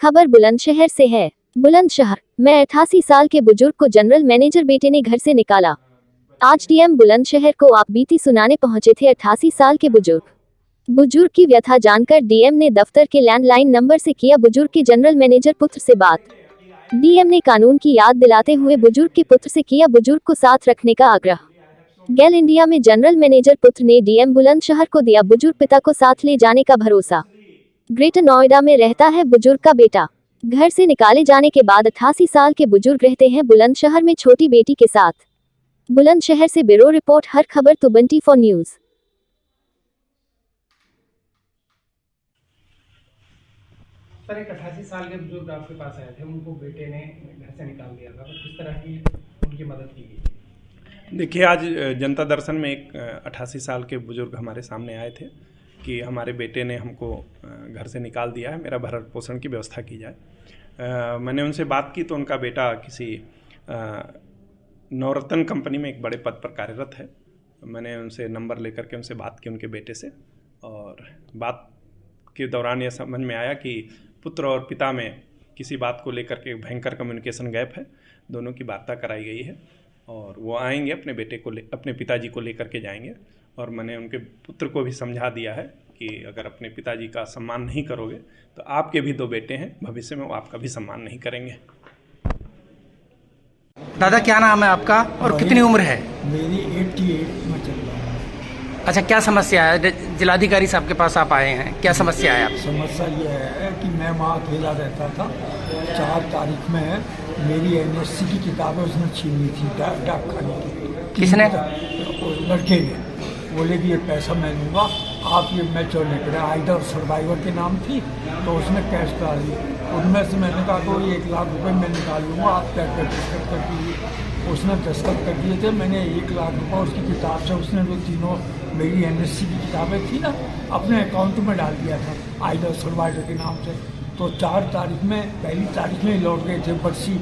खबर बुलंदशहर से है। बुलंदशहर में 88 साल के बुजुर्ग को जनरल मैनेजर बेटे ने घर से निकाला। आज डीएम बुलंदशहर को आप बीती सुनाने पहुंचे थे 88 साल के बुजुर्ग की व्यथा जानकर डीएम ने दफ्तर के लैंडलाइन नंबर से किया बुजुर्ग के जनरल मैनेजर पुत्र से बात। डीएम ने कानून की याद दिलाते हुए बुजुर्ग के पुत्र से किया बुजुर्ग को साथ रखने का आग्रह। गेल इंडिया में जनरल मैनेजर पुत्र ने डीएम बुलंदशहर को दिया बुजुर्ग पिता को साथ ले जाने का भरोसा। ग्रेटर नोएडा में रहता है बुजुर्ग का बेटा। घर से निकाले जाने के बाद 88 साल के बुजुर्ग रहते हैं बुलंदशहर में छोटी बेटी के साथ। बुलंदशहर से ब्यूरो रिपोर्ट, हर खबर तो 24 न्यूज़। सर, एक 88 साल के बुजुर्ग आपके पास आए थे, उनको बेटे ने घर से निकाल दिया था, तो किस तरह की उनकी मदद की गई? देखिए, आज जनता दर्शन में एक 88 साल के बुजुर्ग हमारे सामने आए थे कि हमारे बेटे ने हमको घर से निकाल दिया है, मेरा भरण पोषण की व्यवस्था की जाए। मैंने उनसे बात की तो उनका बेटा किसी नवरत्न कंपनी में एक बड़े पद पर कार्यरत है। मैंने उनसे नंबर लेकर के उनसे बात की उनके बेटे से, और बात के दौरान यह समझ में आया कि पुत्र और पिता में किसी बात को लेकर के भयंकर कम्युनिकेशन गैप है। दोनों की वार्ता कराई गई है और वो आएंगे, अपने बेटे को अपने पिताजी को लेकर के जाएंगे। और मैंने उनके पुत्र को भी समझा दिया है कि अगर अपने पिताजी का सम्मान नहीं करोगे तो आपके भी 2 बेटे हैं, भविष्य में वो आपका भी सम्मान नहीं करेंगे। दादा, क्या नाम है आपका और कितनी उम्र है? मेरी 88 में चल रहा है। अच्छा, क्या समस्या है? जिलाधिकारी साहब के पास आप आए हैं, क्या समस्या है आप? समस्या ये है कि मैं वहाँ अकेला रहता था। 4 तारीख में मेरी एनएससी की किताबें उसने छीन ली थी डाक खाने की। किसने? लड़के ने। बोले कि ये पैसा मैं दूंगा, आप ये मैं चोर लेकर आइडर सर्वाइवर के नाम थी, तो उसने कैश करा दी। उनमें से मैंने कहा तो 1 लाख रुपए मैं निकाल लूँगा, आप क्या दस्तखत कर दीजिए। उसने दस्तखत कर दिए थे। मैंने 1 लाख रुपये उसकी किताब से, उसने जो तीनों मेरी एनएससी की किताबें थी ना, अपने अकाउंट में डाल दिया था आइडर सर्वाइवर के नाम से। तो 4 तारीख में, पहली तारीख में लौट गए थे। बरसी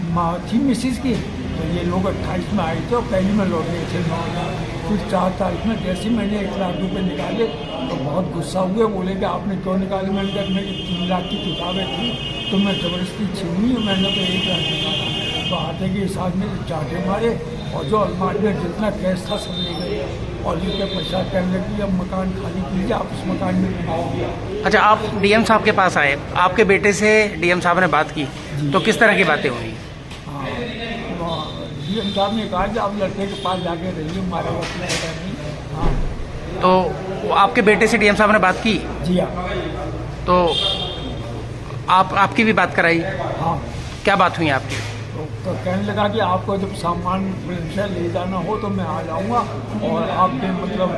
माँ थी मिसिस की, तो ये लोग 28 में आए थे और पहली में लौट गए थे 9। फिर 4 तारीख में जैसे मैंने 1 लाख रुपए निकाले तो बहुत गुस्सा हुए। बोले कि आपने क्यों निकाले? मैंने कहा मेरी 3 लाख की किताबें थी तो मैं ज़बरदस्ती छीनी, मैंने तो 1 लाख निकाला। तो आते के हिसाब में चाटे मारे और जो अलमारी में जितना कैश था सब ले गए। और इनके पैसा कहने लगी अब मकान खाली कीजिए, आप उस मकान में बनाओगे। अच्छा, आप डीएम साहब के पास आए, आपके बेटे से डीएम साहब ने बात की, तो किस तरह की बातें हुई? हाँ, डीएम साहब ने कहा कि आप लड़के के पास जाके रहिए, हमारे वक्त नहीं। हाँ, तो आपके बेटे से डीएम साहब ने बात की? जी हाँ। तो आपकी भी बात कराई? हाँ। क्या बात हुई आपकी? तो कहने लगा कि आपको जब सामान से ले जाना हो तो मैं आ जाऊंगा, और आपने मतलब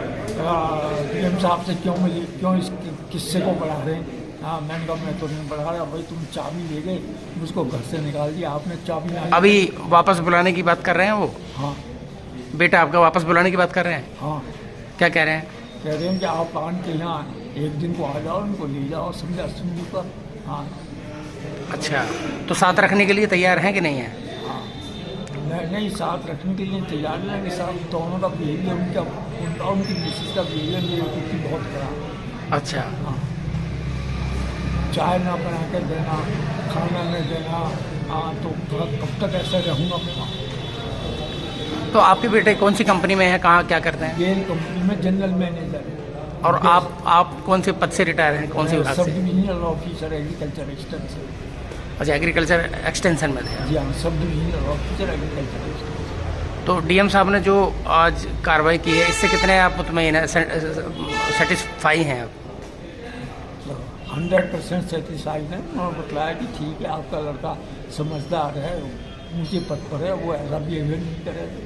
डीएम साहब से क्यों इस किस्से को बढ़ा रहे हैं? हाँ, मैंने कहा मैं तो नहीं बढ़ा रहा भाई, तुम चाबी ले गए, मुझको घर से निकाल दिया आपने, चाबी नहीं। अभी वापस बुलाने की बात कर रहे हैं वो? हाँ। बेटा आपका वापस बुलाने की बात कर रहे हैं? हाँ। क्या कह रहे हैं? कह रहे हैं कि आप आन के यहाँ एक दिन को आ जाओ, उनको ले जाओ समझा सुनी पर। हाँ। अच्छा, तो साथ रखने के लिए तैयार हैं कि नहीं है? नहीं, साथ रखने के लिए तैयार नहीं है। साथ दोनों का बिहेवियर, उनका उनकी मिसेस का बिहेवियर मेरे प्रति बहुत खराब। अच्छा। हाँ, चाय ना बना कर देना, खाना नहीं देना। हाँ, तो कब तक ऐसा रहूँगा मैं? तो आपके बेटे कौन सी कंपनी में है, कहाँ क्या करते हैं? गेल कंपनी में जनरल मैनेजर है। और आप कौन से पद से रिटायर हैं, कौन से विभाग सब से? Divisional officer agriculture extension. अच्छा, एग्रीकल्चर एक्सटेंशन में थे? जी हाँ, sub divisional officer agriculture extension. तो डीएम साहब ने जो आज कार्रवाई की है, इससे कितने आप मुतमईन हैं, सेटिस्फाई हैं आप? 100% सेटिस्फाइड है। उन्होंने बताया कि ठीक है, आपका लड़का समझदार है, ऊँचे पद पर है, वो ऐसा बिहेवियर नहीं करेगा।